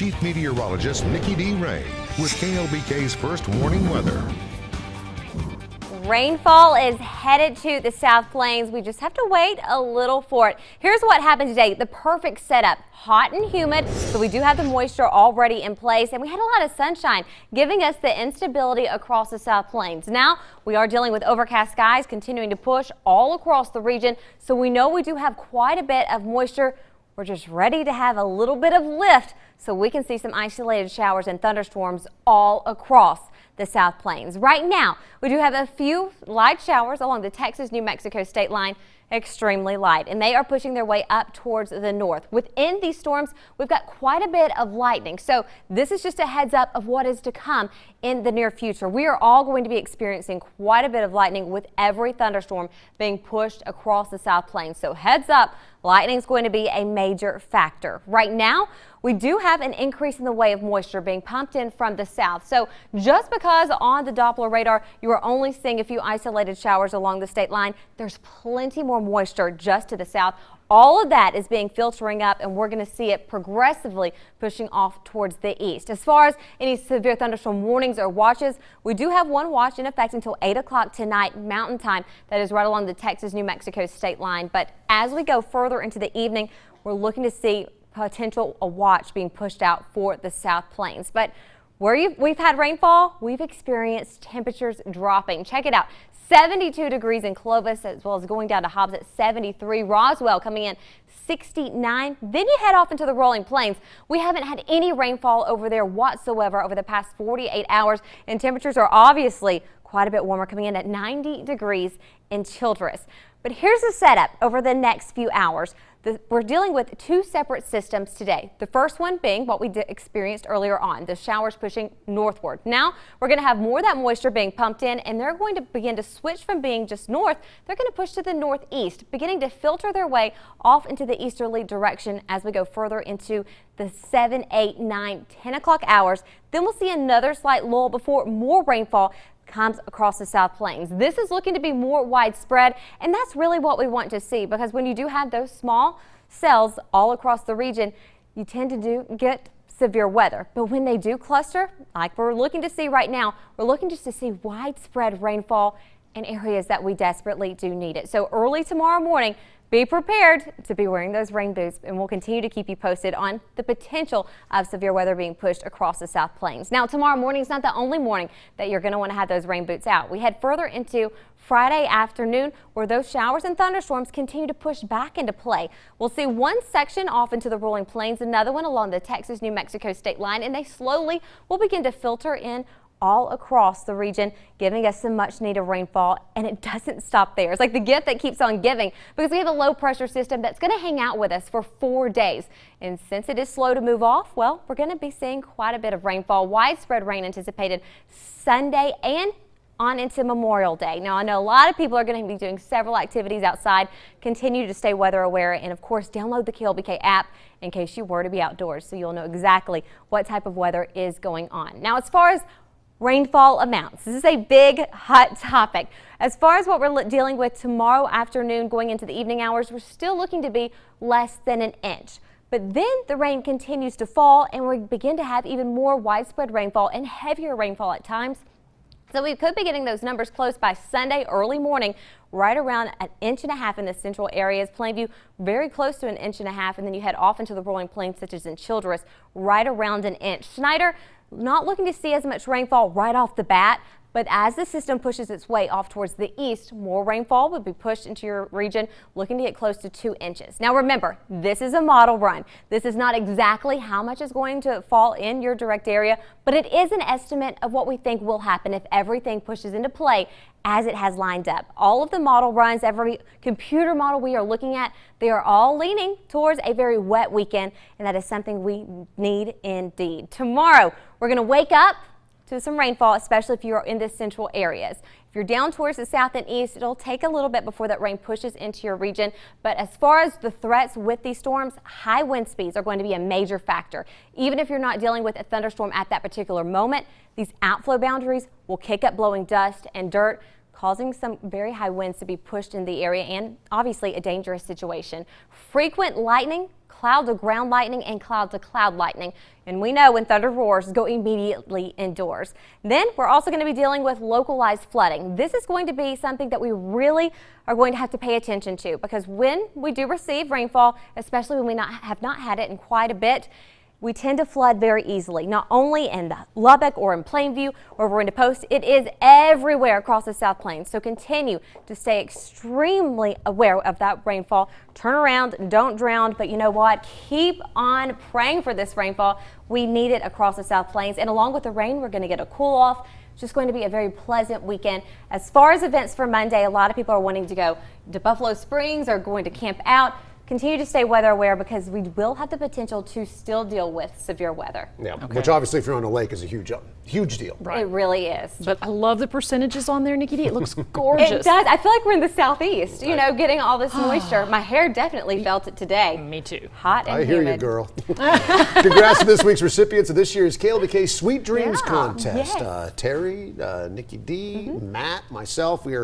Chief Meteorologist Nikki-Dee with KLBK's first warning weather. Rainfall is headed to the South Plains. We just have to wait a little for it. Here's what happened today. The perfect setup. Hot and humid, so we do have the moisture already in place, and we had a lot of sunshine, giving us the instability across the South Plains. Now we are dealing with overcast skies continuing to push all across the region, so we know we do have quite a bit of moisture. We're just ready to have a little bit of lift so we can see some isolated showers and thunderstorms all across the South Plains. Right now, we do have a few light showers along the Texas-New Mexico state line, extremely light, and they are pushing their way up towards the north. Within these storms, we've got quite a bit of lightning, so this is just a heads up of what is to come in the near future. We are all going to be experiencing quite a bit of lightning with every thunderstorm being pushed across the South Plains, so heads up, lightning is going to be a major factor. Right now, we do have an increase in the way of moisture being pumped in from the south. So just because on the Doppler radar you are only seeing a few isolated showers along the state line, there's plenty more moisture just to the south. All of that is being filtering up, and we're going to see it progressively pushing off towards the east. As far as any severe thunderstorm warnings or watches, we do have one watch in effect until 8 o'clock tonight Mountain Time. That is right along the Texas-New Mexico state line. But as we go further into the evening, we're looking to see potential a watch being pushed out for the South Plains. But where we've had rainfall, we've experienced temperatures dropping. Check it out. 72 degrees in Clovis, as well as going down to Hobbs at 73. Roswell coming in 69. Then you head off into the rolling plains. We haven't had any rainfall over there whatsoever over the past 48 hours, and temperatures are obviously quite a bit warmer, coming in at 90 degrees in Childress. But here's the setup over the next few hours. We're dealing with two separate systems today. The first one being what we experienced earlier on, the showers pushing northward. Now we're going to have more of that moisture being pumped in, and they're going to begin to switch from being just north. They're going to push to the northeast, beginning to filter their way off into the easterly direction as we go further into the 7, 8, 9, 10 o'clock hours. Then we'll see another slight lull before more rainfall comes across the South Plains. This is looking to be more widespread, and that's really what we want to see, because when you do have those small cells all across the region, you tend to get severe weather. But when they do cluster, like we're looking to see right now, we're looking just to see widespread rainfall in areas that we desperately do need it. So early tomorrow morning, be prepared to be wearing those rain boots, and we'll continue to keep you posted on the potential of severe weather being pushed across the South Plains. Now, tomorrow morning is not the only morning that you're going to want to have those rain boots out. We head further into Friday afternoon, where those showers and thunderstorms continue to push back into play. We'll see one section off into the rolling plains, another one along the Texas-New Mexico state line, and they slowly will begin to filter in all across the region, giving us some much needed rainfall. And it doesn't stop there. It's like the gift that keeps on giving, because we have a low pressure system that's going to hang out with us for 4 days. And since it is slow to move off, well, we're going to be seeing quite a bit of rainfall. Widespread rain anticipated Sunday and on into Memorial Day. Now, I know a lot of people are going to be doing several activities outside. Continue to stay weather aware, and of course, download the KLBK app in case you were to be outdoors, so you'll know exactly what type of weather is going on. Now, as far as rainfall amounts, this is a big hot topic. As far as what we're dealing with tomorrow afternoon going into the evening hours, we're still looking to be less than an inch. But then the rain continues to fall, and we begin to have even more widespread rainfall and heavier rainfall at times. So we could be getting those numbers close by Sunday early morning, right around 1.5 inches in the central areas. Plainview very close to 1.5 inches, and then you head off into the rolling plains such as in Childress, right around 1 inch. Snyder, not looking to see as much rainfall right off the bat, but as the system pushes its way off towards the east, more rainfall would be pushed into your region, looking to get close to 2 inches. Now remember, this is a model run. This is not exactly how much is going to fall in your direct area, but it is an estimate of what we think will happen if everything pushes into play as it has lined up. All of the model runs, every computer model we are looking at, they are all leaning towards a very wet weekend, and that is something we need indeed. Tomorrow, we're going to wake up to some rainfall, especially if you're in the central areas. If you're down towards the south and east, it'll take a little bit before that rain pushes into your region. But as far as the threats with these storms, high wind speeds are going to be a major factor. Even if you're not dealing with a thunderstorm at that particular moment, these outflow boundaries will kick up blowing dust and dirt, causing some very high winds to be pushed in the area and obviously a dangerous situation. Frequent lightning, cloud to ground lightning, and cloud to cloud lightning. And we know when thunder roars, go immediately indoors. Then we're also going to be dealing with localized flooding. This is going to be something that we really are going to have to pay attention to, because when we do receive rainfall, especially when we have not had it in quite a bit, we tend to flood very easily, not only in the Lubbock or in Plainview or we're into Post, it is everywhere across the South Plains. So continue to stay extremely aware of that rainfall. Turn around, don't drown, but you know what? Keep on praying for this rainfall. We need it across the South Plains, and along with the rain, we're going to get a cool off. It's just going to be a very pleasant weekend. As far as events for Monday, a lot of people are wanting to go to Buffalo Springs or going to camp out. Continue to stay weather aware, because we will have the potential to still deal with severe weather. Yeah, which obviously if you're on a lake is a huge deal. Right. It really is. But I love the percentages on there, Nikki-Dee. It looks gorgeous. It does. I feel like we're in the southeast, you know, getting all this moisture. My hair definitely felt it today. Me too. Hot and I hear humid. you, girl. Congrats to this week's recipients of this year's KLBK Sweet Dreams contest. Yes. Terry, Nikki-Dee, Matt, myself, we are